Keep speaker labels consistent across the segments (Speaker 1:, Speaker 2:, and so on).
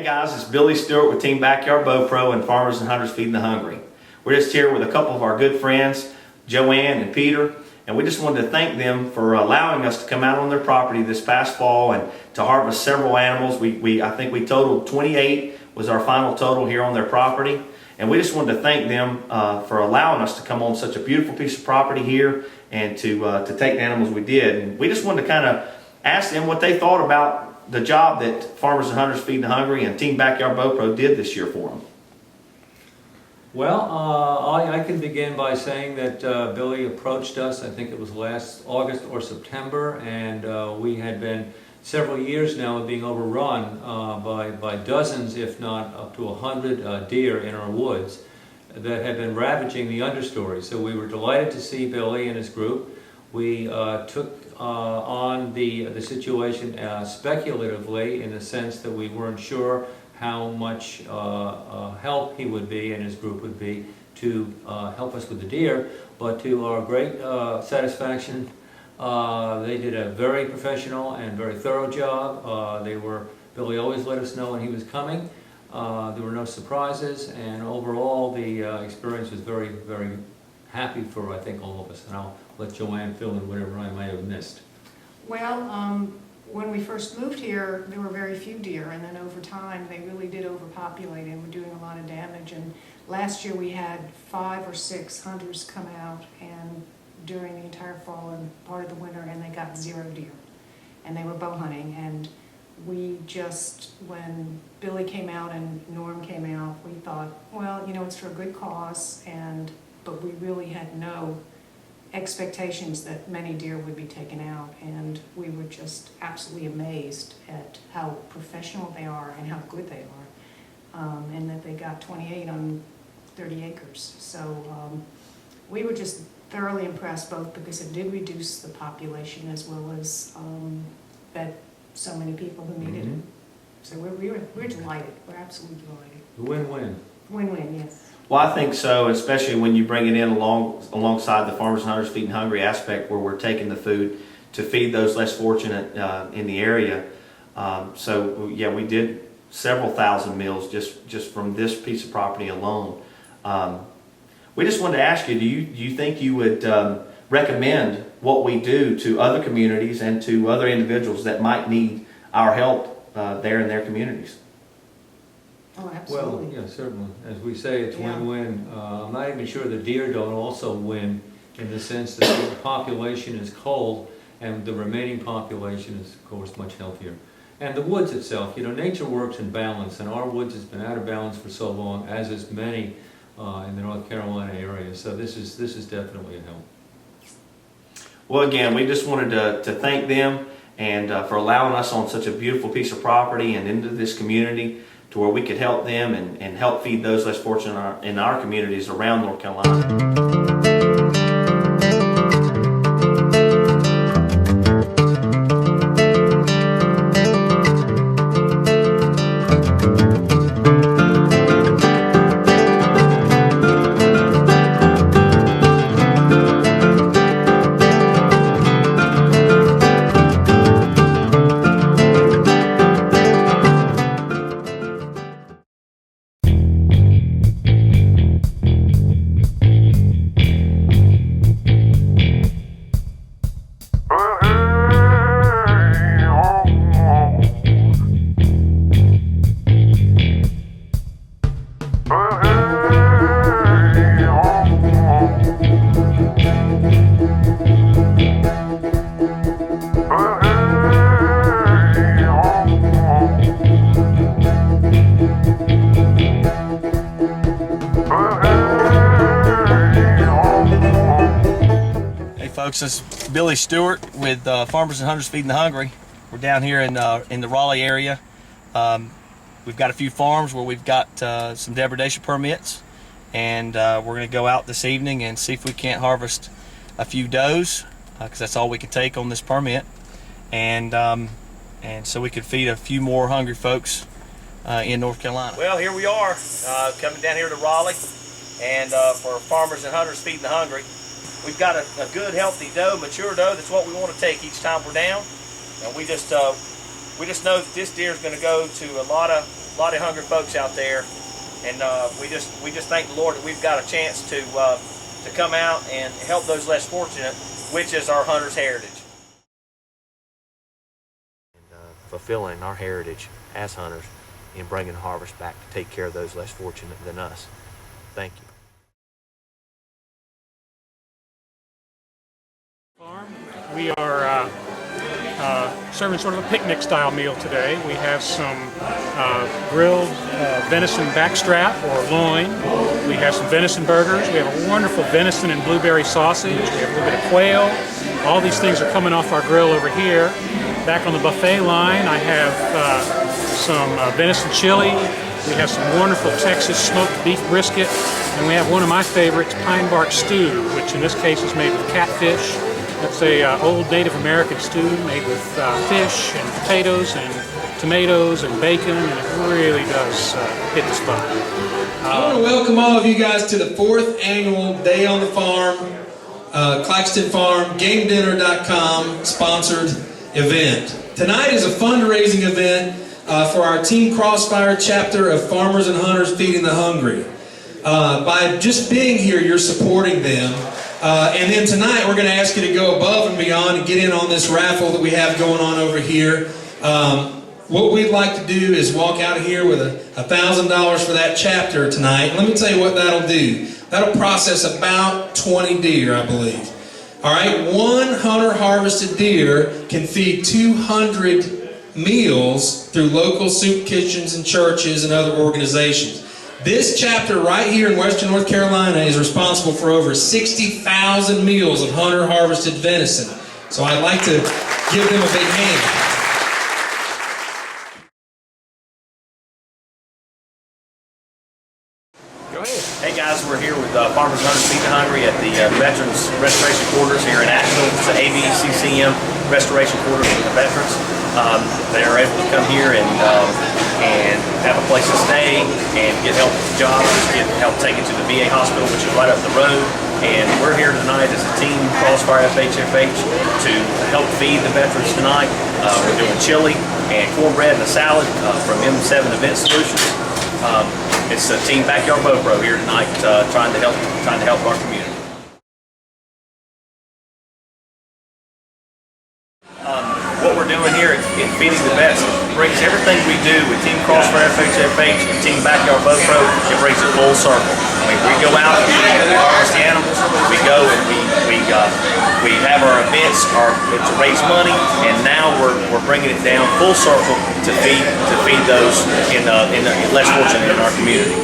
Speaker 1: guys, it's Billy Stewart with Team Backyard Bow Pro and Farmers and Hunters Feeding the Hungry. We're just here with a couple of our good friends, Joanne and Peter, and we just wanted to thank them for allowing us to come out on their property this past fall and to harvest several animals. I think we totaled 28 was our final total here on their property, and we just wanted to thank them for allowing us to come on such a beautiful piece of property here and to take the animals we did. And we just wanted to kind of ask them what they thought about the job that Farmers and Hunters Feeding the Hungry and Team Backyard Bow Pro did this year for them.
Speaker 2: Well, I can begin by saying that Billy approached us, I think it was last August or September, and we had been several years now being overrun by dozens, if not up to 100 deer in our woods that had been ravaging the understory. So we were delighted to see Billy and his group. We took on the situation speculatively, in the sense that we weren't sure how much help he would be and his group would be to help us with the deer, but to our great satisfaction, they did a very professional and very thorough job. Billy always let us know when he was coming. There were no surprises, and overall the experience was very, very happy for, I think, all of us. And I'll let Joanne fill in whatever I might have missed.
Speaker 3: Well, when we first moved here, there were very few deer, and then over time they really did overpopulate and were doing a lot of damage. And last year we had 5 or 6 hunters come out and during the entire fall and part of the winter, and they got 0 deer. And they were bow hunting, and we just, when Billy came out and Norm came out, we thought, well, you know, it's for a good cause, but we really had no expectations that many deer would be taken out, and we were just absolutely amazed at how professional they are and how good they are, and that they got 28 on 30 acres. So we were just thoroughly impressed, both because it did reduce the population as well as fed so many people who needed it. So we're delighted. We're absolutely delighted.
Speaker 2: Win-win.
Speaker 3: Win-win, yes.
Speaker 1: Well, I think so, especially when you bring it in alongside the Farmers and Hunters Feeding Hungry aspect, where we're taking the food to feed those less fortunate in the area. So yeah, we did several thousand meals just from this piece of property alone. We just wanted to ask you, do you think you would recommend what we do to other communities and to other individuals that might need our help there in their communities?
Speaker 3: Oh, absolutely.
Speaker 2: Well, yeah, certainly. As we say, it's win-win. I'm not even sure the deer don't also win, in the sense that the population is culled and the remaining population is, of course, much healthier. And the woods itself, you know, nature works in balance, and our woods has been out of balance for so long, as is many in the North Carolina area. So this is definitely a help.
Speaker 1: Well, again, we just wanted to thank them and for allowing us on such a beautiful piece of property and into this community, to where we could help them and help feed those less fortunate in our communities around North Carolina. Folks, this is Billy Stewart with Farmers and Hunters Feeding the Hungry. We're down here in the Raleigh area. We've got a few farms where we've got some depredation permits, and we're going to go out this evening and see if we can't harvest a few does, because that's all we can take on this permit, and so we could feed a few more hungry folks in North Carolina. Well, here we are coming down here to Raleigh, and for Farmers and Hunters Feeding the Hungry. We've got a good, healthy doe, mature doe. That's what we want to take each time we're down. And we just know that this deer is going to go to a lot of lot of hungry folks out there, and we just thank the Lord that we've got a chance to come out and help those less fortunate, which is our hunters' heritage. Fulfilling our heritage as hunters and bringing the harvest back to take care of those less fortunate than us. Thank you.
Speaker 4: We are serving sort of a picnic style meal today. We have some grilled venison backstrap or loin. We have some venison burgers. We have a wonderful venison and blueberry sausage. We have a little bit of quail. All these things are coming off our grill over here. Back on the buffet line, I have some venison chili. We have some wonderful Texas smoked beef brisket. And we have one of my favorites, pine bark stew, which in this case is made with catfish. That's a old Native American stew made with fish and potatoes and tomatoes and bacon, and it really does hit the spot.
Speaker 5: I want to welcome all of you guys to the 4th annual Day on the Farm, Claxton Farm, GameDinner.com sponsored event. Tonight is a fundraising event for our Team Crossfire chapter of Farmers and Hunters Feeding the Hungry. By just being here, you're supporting them. And then tonight we're going to ask you to go above and beyond and get in on this raffle that we have going on over here. What we'd like to do is walk out of here with $1,000 for that chapter tonight. Let me tell you what that'll do. That'll process about 20 deer, I believe. All right, one hunter harvested deer can feed 200 meals through local soup kitchens and churches and other organizations. This chapter right here in Western North Carolina is responsible for over 60,000 meals of hunter-harvested venison. So I'd like to give them a big hand.
Speaker 1: Go ahead. Hey guys, we're here with Farmers and Hunters Feeding the Hungry at the Veterans Restoration Quarters here in Asheville. It's the ABCCM Restoration Quarters for the veterans. They are able to come here and have a place to stay and get help with jobs, get help taken to the VA hospital, which is right up the road. And we're here tonight as a team, Crossfire FHFH, to help feed the veterans tonight. We're doing chili and cornbread and a salad from M7 Event Solutions. It's a Team Backyard Bow Pro here tonight, trying to help our community. What we're doing here in feeding the vets brings everything we do with Team Crossfire FHFH and Team Backyard Bow Pro. It brings it full circle. I mean, we go out and we harvest the animals. We go and we have our events to raise money, and now we're bringing it down full circle to feed those in less fortunate in our community.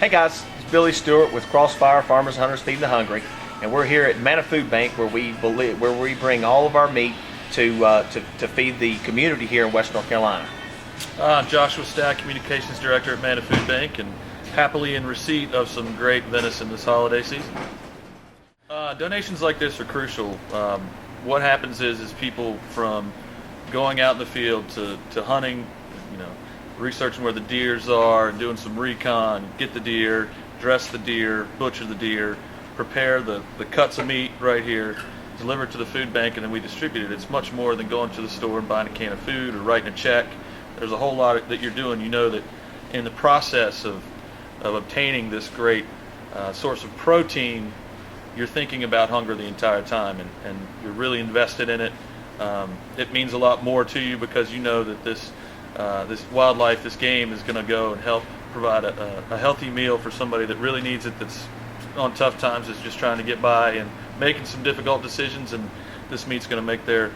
Speaker 1: Hey guys, it's Billy Stewart with Crossfire Farmers and Hunters Feeding the Hungry, and we're here at Manna Food Bank where we bring all of our meat to feed the community here in West North Carolina.
Speaker 6: I'm Joshua Stack, Communications Director at Manna Food Bank, and happily in receipt of some great venison this holiday season. Donations like this are crucial. What happens is people from going out in the field to hunting, researching where the deers are, doing some recon, get the deer, dress the deer, butcher the deer, prepare the cuts of meat right here, deliver it to the food bank, and then we distribute it. It's much more than going to the store and buying a can of food or writing a check. There's a whole lot that you're doing. You know that in the process of obtaining this great source of protein, you're thinking about hunger the entire time, and you're really invested in it. it means a lot more to you because you know that this wildlife, this game, is going to go and help provide a healthy meal for somebody that really needs it, that's on tough times, is just trying to get by and making some difficult decisions, and this meat's going to make their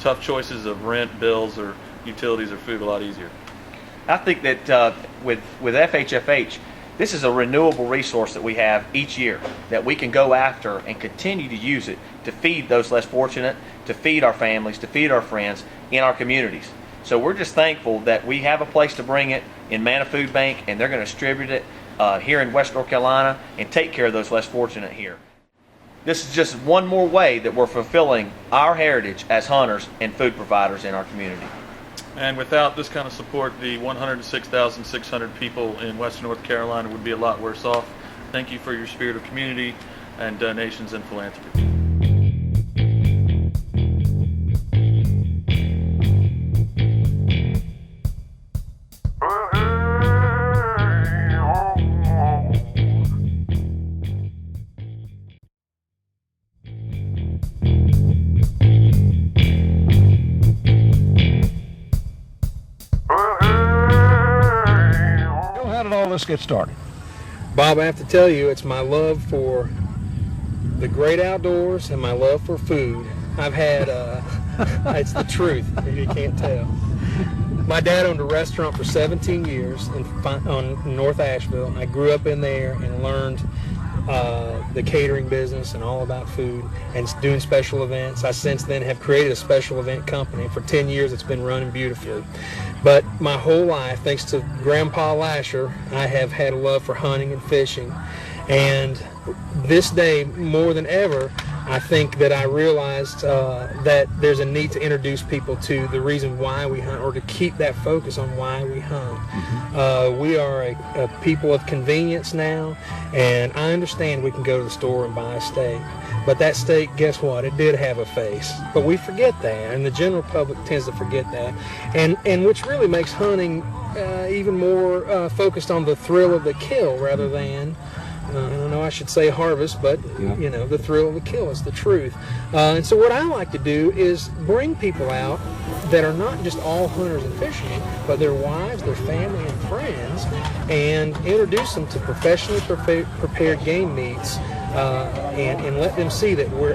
Speaker 6: tough choices of rent, bills, or utilities or food a lot easier.
Speaker 1: I think that with FHFH, this is a renewable resource that we have each year that we can go after and continue to use it to feed those less fortunate, to feed our families, to feed our friends in our communities. So we're just thankful that we have a place to bring it in Manna Food Bank, and they're going to distribute it here in West North Carolina and take care of those less fortunate here. This is just one more way that we're fulfilling our heritage as hunters and food providers in our community.
Speaker 6: And without this kind of support, the 106,600 people in Western North Carolina would be a lot worse off. Thank you for your spirit of community and donations and philanthropy.
Speaker 7: How did all this get started?
Speaker 5: Bob, I have to tell you, it's my love for the great outdoors and my love for food. I've had, it's the truth, if you can't tell. My dad owned a restaurant for 17 years on North Asheville, and I grew up in there and learned the catering business and all about food and doing special events. I since then have created a special event company. For 10 years it's been running beautifully. But my whole life, thanks to Grandpa Lasher, I have had a love for hunting and fishing. And this day, more than ever, I think that I realized that there's a need to introduce people to the reason why we hunt, or to keep that focus on why we hunt. We are a people of convenience now, and I understand we can go to the store and buy a steak. But that steak, guess what? It did have a face. But we forget that, and the general public tends to forget that. And which really makes hunting even more focused on the thrill of the kill rather than, I don't know, I should say harvest, but you know, the thrill of the kill is the truth. And so what I like to do is bring people out that are not just all hunters and fishermen, but their wives, their family, and friends, and introduce them to professionally prepared game meats, and let them see that we're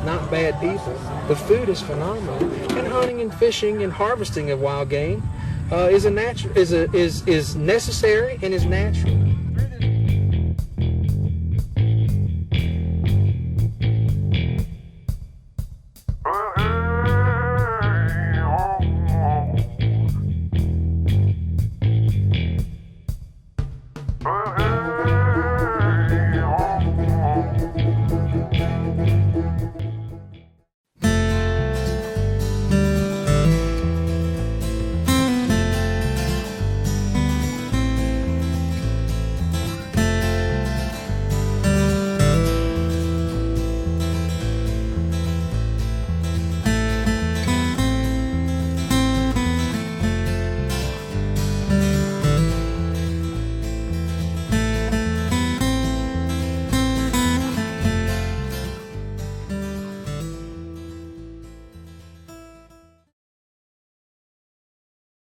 Speaker 5: not bad people. The food is phenomenal, and hunting and fishing and harvesting of wild game is necessary and is natural.